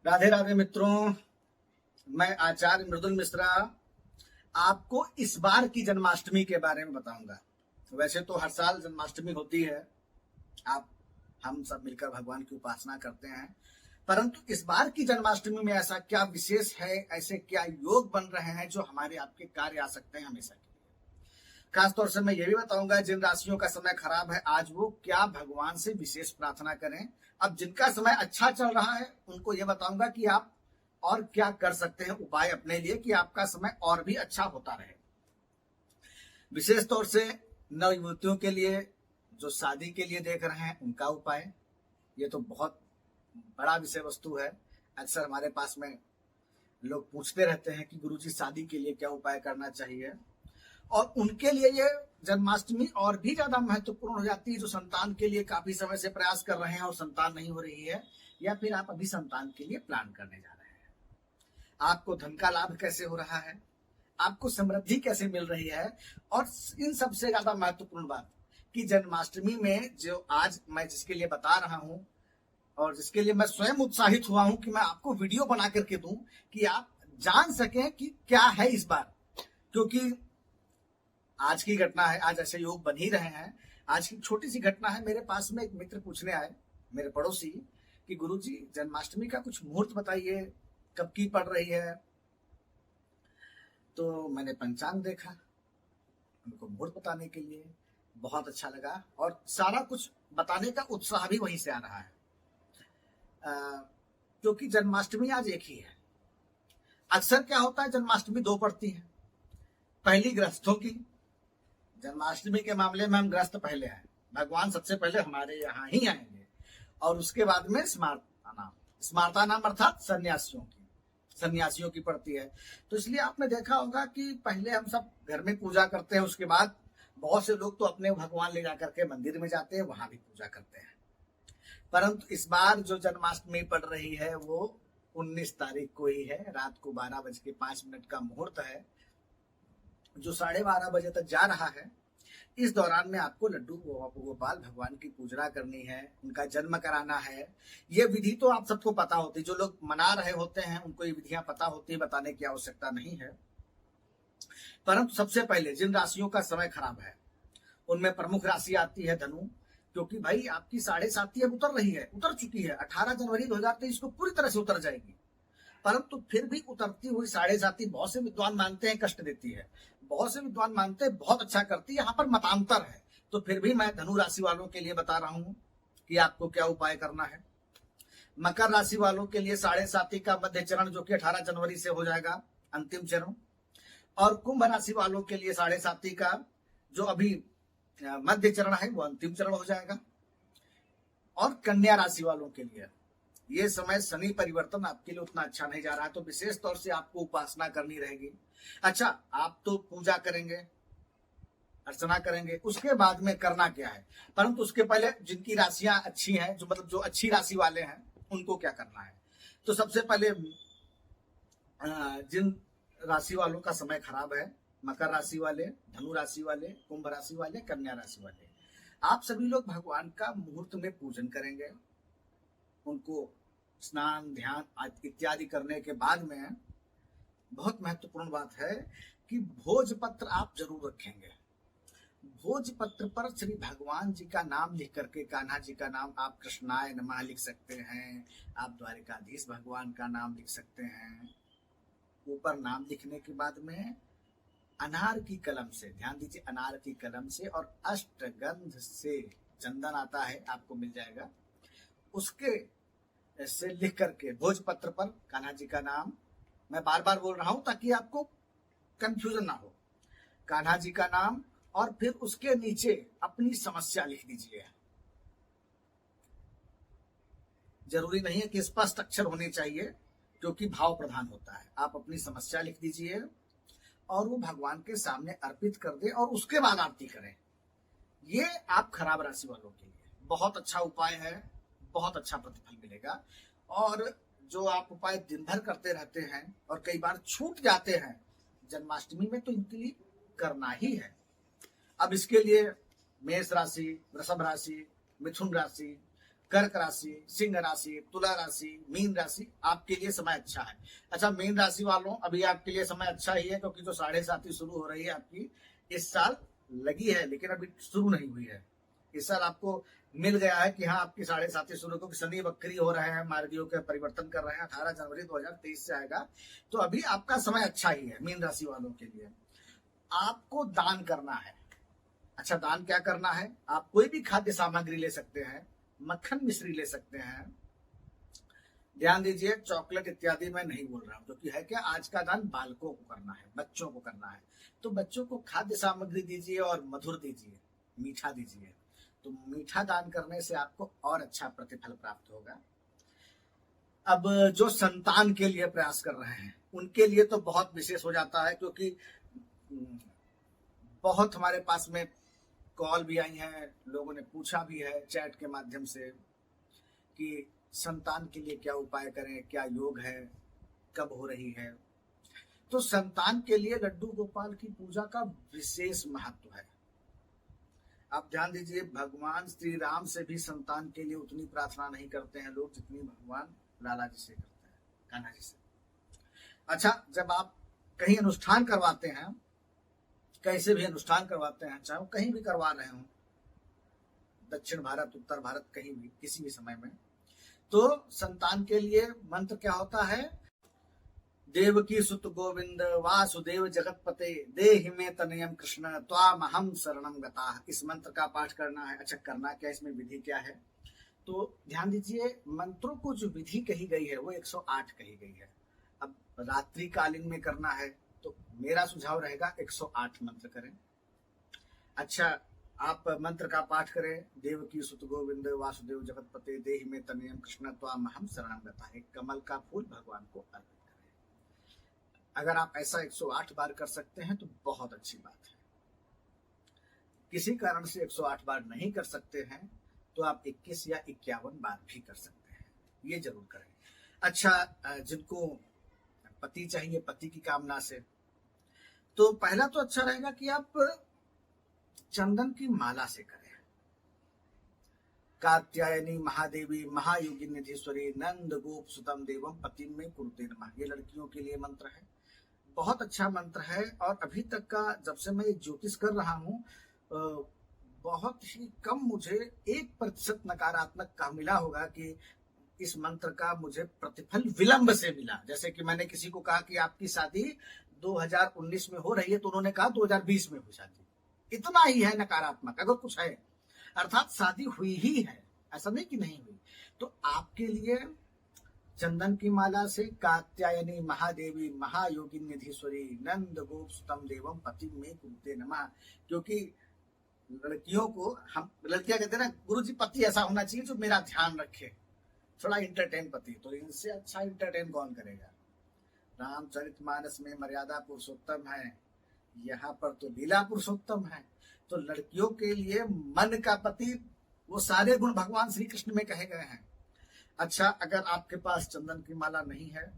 राधे राधे मित्रों, मैं आचार्य मृदुल मिश्रा आपको इस बार की जन्माष्टमी के बारे में बताऊंगा। वैसे तो हर साल जन्माष्टमी होती है, आप हम सब मिलकर भगवान की उपासना करते हैं, परंतु इस बार की जन्माष्टमी में ऐसा क्या विशेष है, ऐसे क्या योग बन रहे हैं जो हमारे आपके कार्य आ सकते हैं हमेशा के लिए। खासतौर से मैं ये भी बताऊंगा जिन राशियों का समय खराब है आज वो क्या भगवान से विशेष प्रार्थना करें। अब जिनका समय अच्छा चल रहा है उनको ये बताऊंगा कि आप और क्या कर सकते हैं उपाय अपने लिए कि आपका समय और भी अच्छा होता रहे। विशेष तौर से नवयुवतियों के लिए जो शादी के लिए देख रहे हैं उनका उपाय, ये तो बहुत बड़ा विषय वस्तु है। अक्सर हमारे पास में लोग पूछते रहते हैं कि गुरुजी शादी के लिए क्या उपाय करना चाहिए, और उनके लिए ये जन्माष्टमी और भी ज्यादा महत्वपूर्ण हो जाती है जो संतान के लिए काफी समय से प्रयास कर रहे हैं और संतान नहीं हो रही है, या फिर आप अभी संतान के लिए प्लान करने जा रहे हैं। आपको धन का लाभ कैसे हो रहा है, आपको समृद्धि कैसे मिल रही है, और इन सबसे ज्यादा महत्वपूर्ण बात कि जन्माष्टमी में जो आज मैं जिसके लिए बता रहा हूं और जिसके लिए मैं स्वयं उत्साहित हुआ हूं कि मैं आपको वीडियो बना करके दूं कि आप जान सकें कि क्या है इस बार, क्योंकि आज की घटना है, आज ऐसे योग बन ही रहे हैं। आज की छोटी सी घटना है, मेरे पास में एक मित्र पूछने आए, मेरे पड़ोसी, कि गुरुजी जन्माष्टमी का कुछ मुहूर्त बताइए, कब की पड़ रही है। तो मैंने पंचांग देखा, उनको मुहूर्त बताने के लिए बहुत अच्छा लगा और सारा कुछ बताने का उत्साह भी वहीं से आ रहा है, क्योंकि जन्माष्टमी आज एक ही है। अक्सर क्या होता है, जन्माष्टमी दो पड़ती है। पहली गृहस्थों की, जन्माष्टमी के मामले में हम ग्रस्त पहले आए, भगवान सबसे पहले हमारे यहाँ ही आएंगे, और उसके बाद में स्मार्ता नाम अर्थात सन्यासियों की पड़ती है। तो इसलिए आपने देखा होगा कि पहले हम सब घर में पूजा करते हैं, उसके बाद बहुत से लोग तो अपने भगवान ले जाकर के मंदिर में जाते हैं, वहां भी पूजा करते हैं। परंतु इस बार जो जन्माष्टमी पड़ रही है वो 19 तारीख को ही है। रात को 12:05 का मुहूर्त है जो 12:30 बजे तक जा रहा है। इस दौरान में आपको लड्डू गोपाल भगवान की पूजा करनी है, उनका जन्म कराना है। ये विधि तो आप सबको पता होती, जो लोग मना रहे होते हैं उनको ये विधियां पता होती, बताने की आवश्यकता नहीं है। परंतु सबसे पहले जिन राशियों का समय खराब है उनमें प्रमुख राशि आती है धनु, क्योंकि भाई आपकी 7.5 अब उतर चुकी है। 18 जनवरी 2023 को पूरी तरह से उतर जाएगी, परंतु फिर भी उतरती हुई 7.5 बहुत से विद्वान मानते हैं कष्ट देती है, बहुत से विद्वान मानते हैं बहुत अच्छा करती है। यहाँ पर मतांतर है, तो फिर भी मैं धनु राशि वालों के लिए बता रहा हूं कि आपको क्या उपाय करना है। मकर राशि वालों के लिए 7.5 का मध्य चरण जो कि 18 जनवरी से हो जाएगा अंतिम चरण, और कुंभ राशि वालों के लिए 7.5 का जो अभी मध्य चरण है वो अंतिम चरण हो जाएगा। और कन्या राशि वालों के लिए ये समय शनि परिवर्तन आपके लिए उतना अच्छा नहीं जा रहा है, तो विशेष तौर से आपको उपासना करनी रहेगी। अच्छा, आप तो पूजा करेंगे, अर्चना करेंगे, उसके बाद में करना क्या है, परंतु उसके पहले जिनकी राशियां अच्छी हैं, जो मतलब जो अच्छी राशि वाले हैं, उनको क्या करना है। तो सबसे पहले जिन राशि वालों का समय खराब है, मकर राशि वाले, धनु राशि वाले, कुंभ राशि वाले, कन्या राशि वाले, आप सभी लोग भगवान का मुहूर्त में पूजन करेंगे। उनको स्नान ध्यान इत्यादि करने के बाद में बहुत महत्वपूर्ण बात है कि भोजपत्र आप जरूर रखेंगे। भोजपत्र पर श्री भगवान जी का नाम लिख करके, कान्हा जी का नाम आप कृष्णाय नमः लिख सकते हैं, आप द्वारिकाधीश भगवान का नाम लिख सकते हैं। ऊपर नाम लिखने के बाद में अनार की कलम से, ध्यान दीजिए, अनार की कलम से और अष्टगंध से, चंदन आता है आपको मिल जाएगा, उसके से लिख करके भोजपत्र पर कान्हा जी का नाम, मैं बार बार बोल रहा हूं ताकि आपको कंफ्यूजन ना हो, कान्हा जी का नाम, और फिर उसके नीचे अपनी समस्या लिख दीजिए। जरूरी नहीं है कि स्पष्ट अक्षर होने चाहिए, क्योंकि भाव प्रधान होता है। आप अपनी समस्या लिख दीजिए और वो भगवान के सामने अर्पित कर दे और उसके बाद आरती करें। ये आप खराब राशि वालों के लिए बहुत अच्छा उपाय है, बहुत अच्छा प्रतिफल मिलेगा। और जो आप उपाय दिन भर करते रहते हैं और कई बार छूट जाते हैं जन्माष्टमी में, तो इनके लिए करना ही है। अब इसके लिए मेष राशि, वृषभ राशि, मिथुन राशि, कर्क राशि, सिंह राशि, तुला राशि, मीन राशि, आपके लिए समय अच्छा है। अच्छा, मीन राशि वालों, अभी आपके लिए समय अच्छा ही है, क्योंकि जो 7.5 शुरू हो रही है आपकी इस साल लगी है, लेकिन अभी शुरू नहीं हुई है। इस साल आपको मिल गया है कि हाँ, आपकी 7.5 शुरू, क्योंकि शनि वक्री हो रहे हैं, मार्गियों के परिवर्तन कर रहे हैं, 18 जनवरी 2023 से आएगा। तो अभी आपका समय अच्छा ही है मीन राशि वालों के लिए। आपको दान करना है। अच्छा, दान क्या करना है? आप कोई भी खाद्य सामग्री ले सकते हैं, मक्खन मिश्री ले सकते हैं। ध्यान दीजिए, चॉकलेट इत्यादि मैं नहीं बोल रहा हूं, क्योंकि है क्या, आज का दान बालकों को करना है, बच्चों को करना है। तो बच्चों को खाद्य सामग्री दीजिए और मधुर दीजिए, मीठा दीजिए। तो मीठा दान करने से आपको और अच्छा प्रतिफल प्राप्त होगा। अब जो संतान के लिए प्रयास कर रहे हैं उनके लिए तो बहुत विशेष हो जाता है, क्योंकि बहुत हमारे पास में कॉल भी आई हैं, लोगों ने पूछा भी है चैट के माध्यम से कि संतान के लिए क्या उपाय करें, क्या योग है, कब हो रही है। तो संतान के लिए लड्डू गोपाल की पूजा का विशेष महत्व है। आप ध्यान दीजिए, भगवान श्री राम से भी संतान के लिए उतनी प्रार्थना नहीं करते हैं लोग जितनी भगवान लाला जी से करते हैं, कान्हा जी से। अच्छा, जब आप कहीं अनुष्ठान करवाते हैं, कैसे भी अनुष्ठान करवाते हैं, चाहे वो कहीं भी करवा रहे हो, दक्षिण भारत, उत्तर भारत, कहीं भी, किसी भी समय में, तो संतान के लिए मंत्र क्या होता है? देवकी सुत गोविंद वासुदेव जगतपते देहि मे तनयम कृष्ण त्वामहं शरणं गताः। इस मंत्र का पाठ करना है। अच्छा, करना क्या, इसमें विधि क्या है? तो ध्यान दीजिए, मंत्रों को जो विधि कही गई है वो 108 कही गई है। अब रात्रि कालीन में करना है तो मेरा सुझाव रहेगा 108 मंत्र करें। अच्छा, आप मंत्र का पाठ करें, देवकी सुत गोविंद वासुदेव जगतपते देहि मे तनयम कृष्ण त्वामहं शरणं गताः। कमल का फूल भगवान को अर्पित करें। अगर आप ऐसा 108 बार कर सकते हैं तो बहुत अच्छी बात है। किसी कारण से 108 बार नहीं कर सकते हैं तो आप 21 या 51 बार भी कर सकते हैं, ये जरूर करें। अच्छा, जिनको पति चाहिए, पति की कामना से, तो पहला तो अच्छा रहेगा कि आप चंदन की माला से करें। कात्यायनी महादेवी महायोगी निधीश्वरी नंद गोप सुतम देवम पति में कुरुते नमः। ये लड़कियों के लिए मंत्र है, बहुत अच्छा मंत्र है। और अभी तक का, जब से मैं ज्योतिष कर रहा हूँ, बहुत ही कम मुझे 1% नकारात्मक का मिला होगा कि इस मंत्र का मुझे प्रतिफल विलंब से मिला। जैसे कि मैंने किसी को कहा कि आपकी शादी 2019 में हो रही है, तो उन्होंने कहा 2020 में हुई शादी। इतना ही है नकारात्मक, अगर कुछ है, अर्थात शादी हुई ही है, ऐसा नहीं कि नहीं हुई। तो आपके लिए चंदन की माला से कात्यायनी महादेवी महायोगी निधीश्वरी नंद गोप सुतम देवम पति में कुरुते नमः। क्योंकि लड़कियों को, हम लड़कियां कहते हैं ना, गुरु जी पति ऐसा होना चाहिए जो मेरा ध्यान रखे, थोड़ा इंटरटेन पति। तो इनसे अच्छा इंटरटेन कौन करेगा? रामचरितमानस में मर्यादा पुरुषोत्तम है, यहाँ पर तो लीला पुरुषोत्तम है। तो लड़कियों के लिए मन का पति, वो सारे गुण भगवान श्री कृष्ण में कहे गए हैं। अच्छा, अगर आपके पास चंदन की माला नहीं है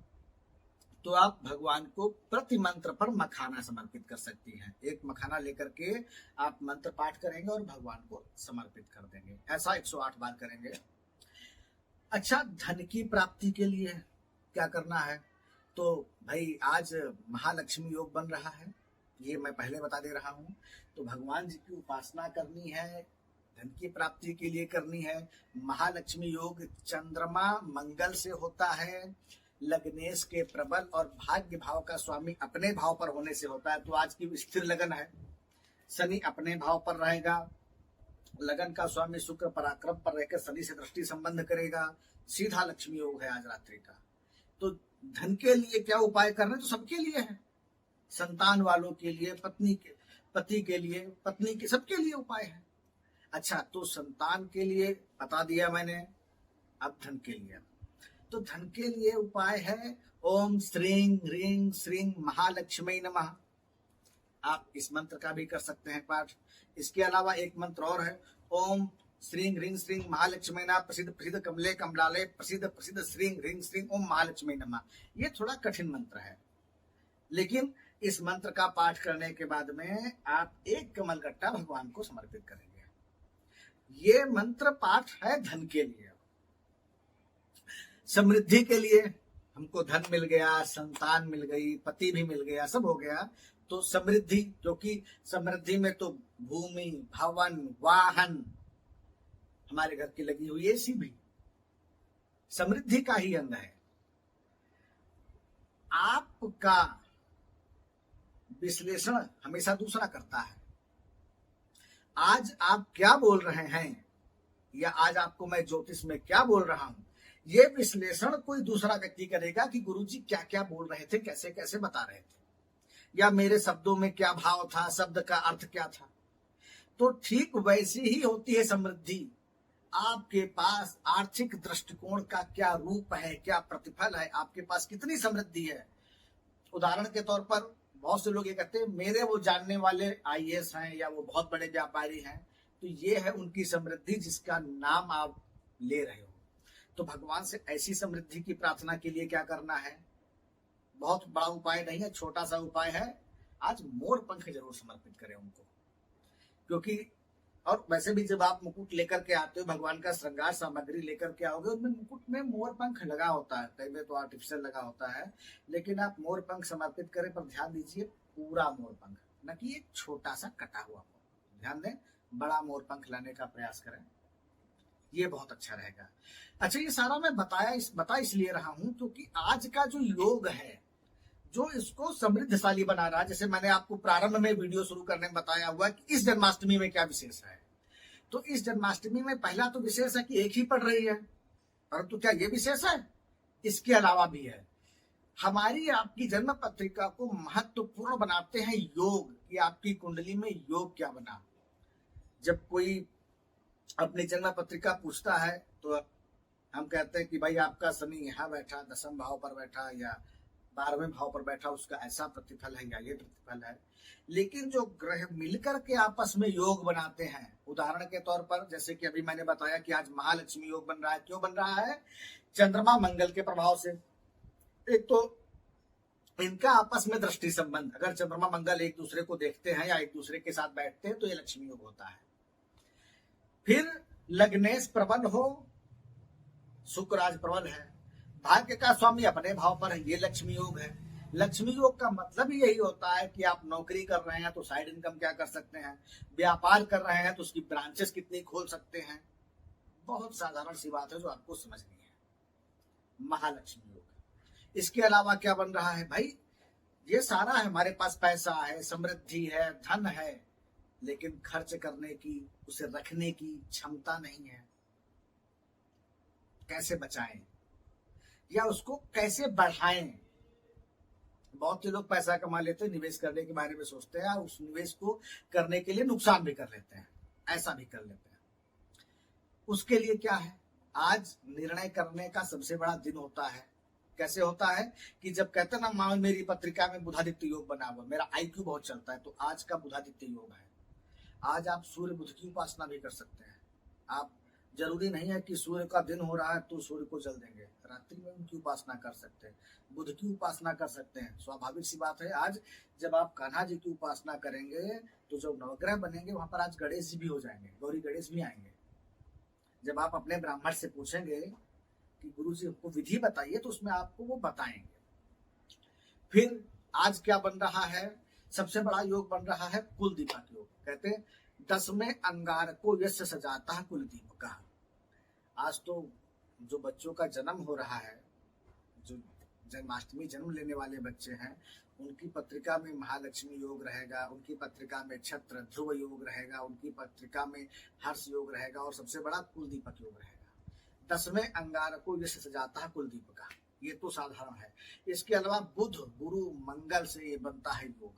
तो आप भगवान को प्रति मंत्र पर मखाना समर्पित कर सकती हैं। एक मखाना लेकर के आप मंत्र पाठ करेंगे और भगवान को समर्पित कर देंगे। ऐसा 108 बार करेंगे। अच्छा, धन की प्राप्ति के लिए क्या करना है? तो भाई, आज महालक्ष्मी योग बन रहा है, ये मैं पहले बता दे रहा हूँ। तो भगवान जी की उपासना करनी है, धन की प्राप्ति के लिए करनी है। महालक्ष्मी योग चंद्रमा मंगल से होता है, लग्नेश के प्रबल और भाग्य भाव का स्वामी अपने भाव पर होने से होता है। तो आज की स्थिर लगन है, शनि अपने भाव पर रहेगा, लगन का स्वामी शुक्र पराक्रम पर रहकर शनि से दृष्टि संबंध करेगा, सीधा लक्ष्मी योग है आज रात्रि का। तो धन के लिए क्या उपाय करना है? तो सबके लिए है, संतान वालों के लिए, पति के लिए, पत्नी के, सबके लिए उपाय है। अच्छा, तो संतान के लिए बता दिया मैंने, अब धन के लिए। तो धन के लिए उपाय है ओम श्रीं ह्रीं श्रीं महालक्ष्मी नमः। आप इस मंत्र का भी कर सकते हैं पाठ। इसके अलावा एक मंत्र और है, ओम श्रीं ह्रीं श्रीं महालक्ष्मी नमः प्रसिद्ध प्रसिद्ध कमले कमलाले प्रसिद्ध प्रसिद्ध श्रीं ह्रीं श्रीं ओम महालक्ष्मी नमः। ये थोड़ा कठिन मंत्र है, लेकिन इस मंत्र का पाठ करने के बाद में आप एक कमल गट्टा भगवान को समर्पित करेंगे। ये मंत्र पाठ है धन के लिए। समृद्धि के लिए हमको धन मिल गया, संतान मिल गई, पति भी मिल गया, सब हो गया, तो समृद्धि, क्योंकि समृद्धि में तो भूमि, भवन, वाहन, हमारे घर की लगी हुई एसी भी समृद्धि का ही अंग है। आपका विश्लेषण हमेशा दूसरा करता है। आज आप क्या बोल रहे हैं या आज आपको मैं ज्योतिष में क्या बोल रहा हूं, ये विश्लेषण कोई दूसरा व्यक्ति करेगा कि गुरुजी क्या क्या बोल रहे थे, कैसे कैसे बता रहे थे, या मेरे शब्दों में क्या भाव था, शब्द का अर्थ क्या था। तो ठीक वैसी ही होती है समृद्धि। आपके पास आर्थिक दृष्टिकोण का क्या रूप है, क्या प्रतिफल है, आपके पास कितनी समृद्धि है। उदाहरण के तौर पर बहुत से लोग ये कहते हैं मेरे वो जानने वाले आईएएस हैं या वो बहुत बड़े व्यापारी हैं, तो ये है उनकी समृद्धि जिसका नाम आप ले रहे हो। तो भगवान से ऐसी समृद्धि की प्रार्थना के लिए क्या करना है, बहुत बड़ा उपाय नहीं है, छोटा सा उपाय है। आज मोर पंख जरूर समर्पित करें उनको, क्योंकि और वैसे भी जब आप मुकुट लेकर के आते हो, भगवान का श्रृंगार सामग्री लेकर के आओगे, उसमें मुकुट में मोर पंख लगा होता है, कई में तो आर्टिफिशियल लगा होता है, लेकिन आप मोर पंख समर्पित करें, पर ध्यान दीजिए पूरा मोर पंख, न कि एक छोटा सा कटा हुआ मोर। ध्यान दें, बड़ा मोर पंख लाने का प्रयास करें, ये बहुत अच्छा रहेगा। अच्छा, ये सारा मैं बता इसलिए रहा हूं क्योंकि आज का जो योग है, जो इसको समृद्धशाली बना रहा है, जैसे मैंने आपको प्रारंभ में वीडियो शुरू करने में बताया हुआ कि इस जन्माष्टमी में क्या विशेष है। तो इस जन्माष्टमी में पहला तो विशेष है कि एक ही पड़ रही है, परंतु क्या ये विशेष है, इसके अलावा भी है। हमारी आपकी जन्म पत्रिका को महत्वपूर्ण बनाते हैं योग, कि आपकी कुंडली में योग क्या बना। जब कोई अपनी जन्म पत्रिका पूछता है तो हम कहते हैं कि भाई आपका शनि यहाँ बैठा, 10वें भाव पर बैठा या 12वें भाव पर बैठा, उसका ऐसा प्रतिफल है या ये प्रतिफल है। लेकिन जो ग्रह मिलकर के आपस में योग बनाते हैं, उदाहरण के तौर पर जैसे कि अभी मैंने बताया कि आज महालक्ष्मी योग बन रहा है, क्यों बन रहा है, चंद्रमा मंगल के प्रभाव से। एक तो इनका आपस में दृष्टि संबंध, अगर चंद्रमा मंगल एक दूसरे को देखते हैं या एक दूसरे के साथ बैठते हैं तो ये लक्ष्मी योग होता है। फिर लग्नेश प्रबल हो, शुक्र आज प्रबल है, भाग्य का स्वामी अपने भाव पर है, ये लक्ष्मी योग है। लक्ष्मी योग का मतलब ही यही होता है कि आप नौकरी कर रहे हैं तो साइड इनकम क्या कर सकते हैं, व्यापार कर रहे हैं तो उसकी ब्रांचेस कितनी खोल सकते हैं। बहुत साधारण सी बात है जो आपको समझनी है, महालक्ष्मी योग। इसके अलावा क्या बन रहा है भाई, ये सारा है, हमारे पास पैसा है, समृद्धि है, धन है, लेकिन खर्च करने की, उसे रखने की क्षमता नहीं है। कैसे बचाएं या उसको कैसे बढ़ाएं। बहुत से लोग पैसा कमा लेते हैं, निवेश करने के बारे में सोचते हैं, उस निवेश को करने के लिए नुकसान भी कर लेते हैं, ऐसा भी कर लेते हैं। उसके लिए क्या है, आज निर्णय करने का सबसे बड़ा दिन होता है। कैसे होता है कि जब कहते हैं ना, मां मेरी पत्रिका में बुधादित्य योग बना हुआ, मेरा आईक्यू बहुत चलता है, तो आज का बुधादित्य योग है। आज आप सूर्य बुध की उपासना भी कर सकते हैं। आप जरूरी नहीं है कि सूर्य का दिन हो रहा है तो सूर्य को जल देंगे, रात्रि में उनकी उपासना कर सकते हैं, बुध की उपासना कर सकते हैं। स्वाभाविक सी बात है, आज जब आप कान्हा जी की उपासना करेंगे तो जो नवग्रह बनेंगे वहां पर आज गणेश जी भी हो जाएंगे, गौरी गणेश भी आएंगे। जब आप अपने ब्राह्मण से पूछेंगे कि गुरु जी हमको विधि बताइए तो उसमें आपको वो बताएंगे। फिर आज क्या बन रहा है, सबसे बड़ा योग बन रहा है कुल दीपक योग। कहते हैं 10वें अंगार को यश सजाता है कुल दीपक। आज तो जो बच्चों का जन्म हो रहा है, जो जन्माष्टमी जन्म लेने वाले बच्चे हैं, उनकी पत्रिका में महालक्ष्मी योग रहेगा, उनकी पत्रिका में छत्र ध्रुव योग रहेगा, उनकी पत्रिका में हर्ष योग रहेगा, और सबसे बड़ा कुल दीपक योग रहेगा। 10वें अंगार को यश सजाता है कुल दीपक, ये तो साधारण है। इसके अलावा बुध गुरु मंगल से ये बनता है योग,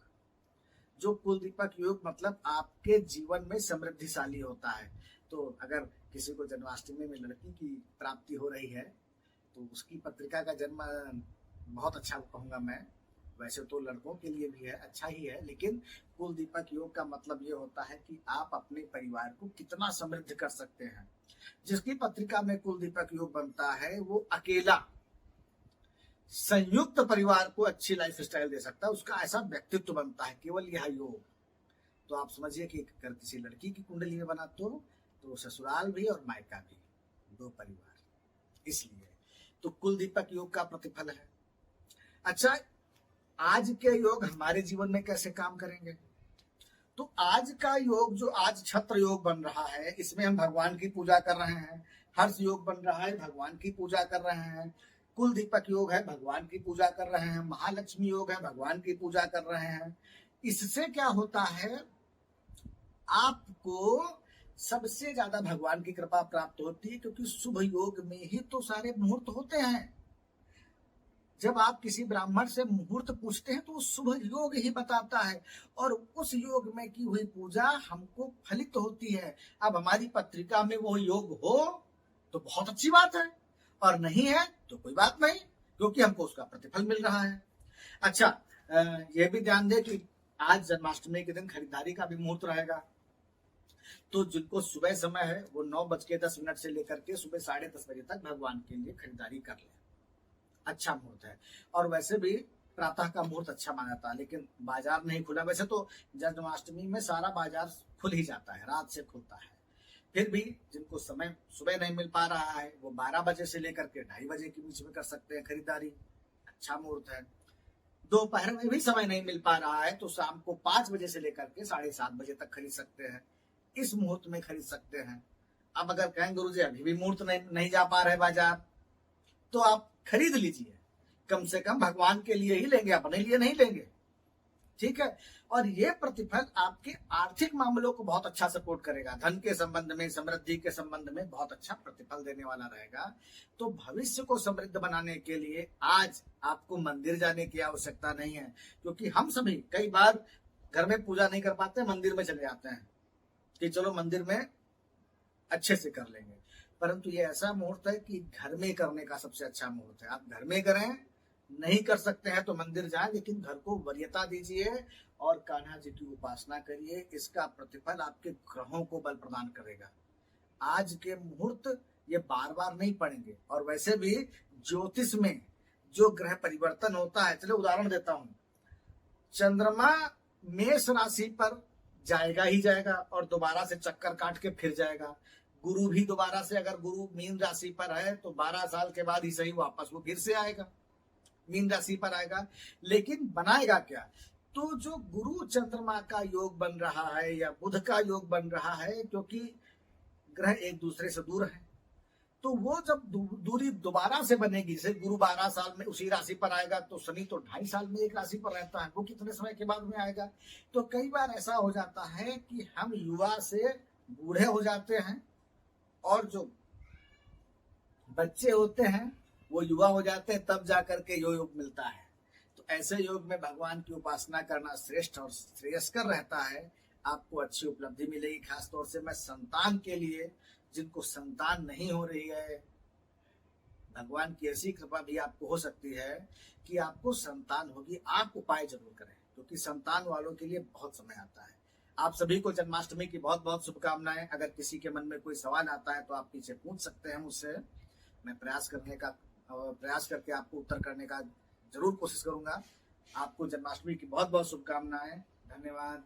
जो कुल दीपक योग मतलब आपके जीवन में समृद्धिशाली होता है। तो अगर किसी को जन्माष्टमी में लड़की की प्राप्ति हो रही है तो उसकी पत्रिका का जन्म बहुत अच्छा कहूंगा मैं, वैसे तो लड़कों के लिए भी है, अच्छा ही है, लेकिन कुल दीपक योग का मतलब ये होता है कि आप अपने परिवार को कितना समृद्ध कर सकते हैं। जिसकी पत्रिका में कुल दीपक योग बनता है वो अकेला संयुक्त परिवार को अच्छी लाइफ स्टाइल दे सकता है, उसका ऐसा व्यक्तित्व बनता है केवल यह योग। तो आप समझिए कि अगर किसी लड़की की कुंडली में बना तो ससुराल भी और मायका भी, दो परिवार। इसलिए तो कुल दीपक योग का प्रतिफल है। अच्छा, आज के योग हमारे जीवन में कैसे काम करेंगे? तो आज का योग जो आज छत्र योग बन रहा है, इसमें हम भगवान की पूजा कर रहे हैं। हर्ष योग बन रहा है, भगवान की पूजा कर रहे हैं। कुल दीपक योग है, भगवान की पूजा कर रहे हैं। महालक्ष्मी योग है, भगवान की पूजा कर रहे हैं। इससे क्या होता है, आपको सबसे ज्यादा भगवान की कृपा प्राप्त होती है, क्योंकि शुभ योग में ही तो सारे मुहूर्त होते हैं। जब आप किसी ब्राह्मण से मुहूर्त पूछते हैं तो वो शुभ योग ही बताता है, और उस योग में की हुई पूजा हमको फलित होती है। अब हमारी पत्रिका में वो योग हो तो बहुत अच्छी बात है, और नहीं है तो कोई बात नहीं, क्योंकि हमको उसका प्रतिफल मिल रहा है। अच्छा, ये भी ध्यान दें कि आज जन्माष्टमी के दिन खरीदारी का भी मुहूर्त रहेगा। तो जिनको सुबह समय है वो 9:10 से लेकर के सुबह 10:30 बजे तक भगवान के लिए खरीदारी कर ले, अच्छा मुहूर्त है। और वैसे भी प्रातः का मुहूर्त अच्छा माना जाता है, लेकिन बाजार नहीं खुला। वैसे तो जन्माष्टमी में सारा बाजार खुल ही जाता है, रात से खुलता है। फिर भी जिनको समय सुबह नहीं मिल पा रहा है वो 12 बजे से लेकर के 2:30 बजे के बीच में कर सकते हैं खरीदारी, अच्छा मुहूर्त है। दोपहर में भी समय नहीं मिल पा रहा है तो शाम को 5 बजे से लेकर के 7:30 बजे तक खरीद सकते हैं, इस मुहूर्त में खरीद सकते हैं। अब अगर कहें गुरुजी अभी भी मुहूर्त नहीं जा पा रहे बाजार, तो आप खरीद लीजिए, कम से कम भगवान के लिए ही लेंगे, अपने लिए नहीं लेंगे, ठीक है। और ये प्रतिफल आपके आर्थिक मामलों को बहुत अच्छा सपोर्ट करेगा, धन के संबंध में, समृद्धि के संबंध में बहुत अच्छा प्रतिफल देने वाला रहेगा। तो भविष्य को समृद्ध बनाने के लिए आज आपको मंदिर जाने की आवश्यकता नहीं है, क्योंकि हम सभी कई बार घर में पूजा नहीं कर पाते, मंदिर में चले जाते हैं कि चलो मंदिर में अच्छे से कर लेंगे। परंतु ये ऐसा मुहूर्त है कि घर में करने का सबसे अच्छा मुहूर्त है। आप घर में करें, नहीं कर सकते हैं तो मंदिर जाएं, लेकिन घर को वरीयता दीजिए और कान्हा जी की उपासना करिए। इसका प्रतिफल आपके ग्रहों को बल प्रदान करेगा। आज के मुहूर्त ये बार बार नहीं पड़ेंगे। और वैसे भी ज्योतिष में जो ग्रह परिवर्तन होता है, चलो उदाहरण देता हूं, चंद्रमा मेष राशि पर जाएगा ही जाएगा और दोबारा से चक्कर काट के फिर जाएगा। गुरु भी दोबारा से, अगर गुरु मीन राशि पर है तो 12 साल के बाद ही सही वापस वो फिर से आएगा, मीन राशि पर आएगा। लेकिन बनाएगा क्या? तो जो गुरु चंद्रमा का योग बन रहा है या बुध का योग बन रहा है, क्योंकि ग्रह एक दूसरे से दूर है, तो वो जब दूरी दोबारा से बनेगी, जैसे गुरु 12 साल में उसी राशि पर आएगा तो शनि तो 2.5 साल में एक राशि पर रहता है, वो कितने समय के बाद में आएगा। तो कई बार ऐसा हो जाता है कि हम युवा से बूढ़े हो जाते हैं और जो बच्चे होते हैं वो युवा हो जाते हैं, तब जाकर के योग मिलता है। तो ऐसे योग में भगवान की उपासना करना श्रेष्ठ और श्रेयस्कर रहता है, आपको अच्छी उपलब्धि मिलेगी। खासतौर से मैं संतान के लिए, जिनको संतान नहीं हो रही है, भगवान की ऐसी कृपा भी आपको हो सकती है कि आपको संतान होगी, आप उपाय जरूर करें, क्योंकि संतान वालों के लिए बहुत समय आता है। आप सभी को जन्माष्टमी की बहुत बहुत शुभकामनाएं। अगर किसी के मन में कोई सवाल आता है तो आप पीछे पूछ सकते हैं मुझसे, मैं प्रयास करके आपको उत्तर करने का जरूर कोशिश करूंगा। आपको जन्माष्टमी की बहुत बहुत शुभकामनाएं। धन्यवाद।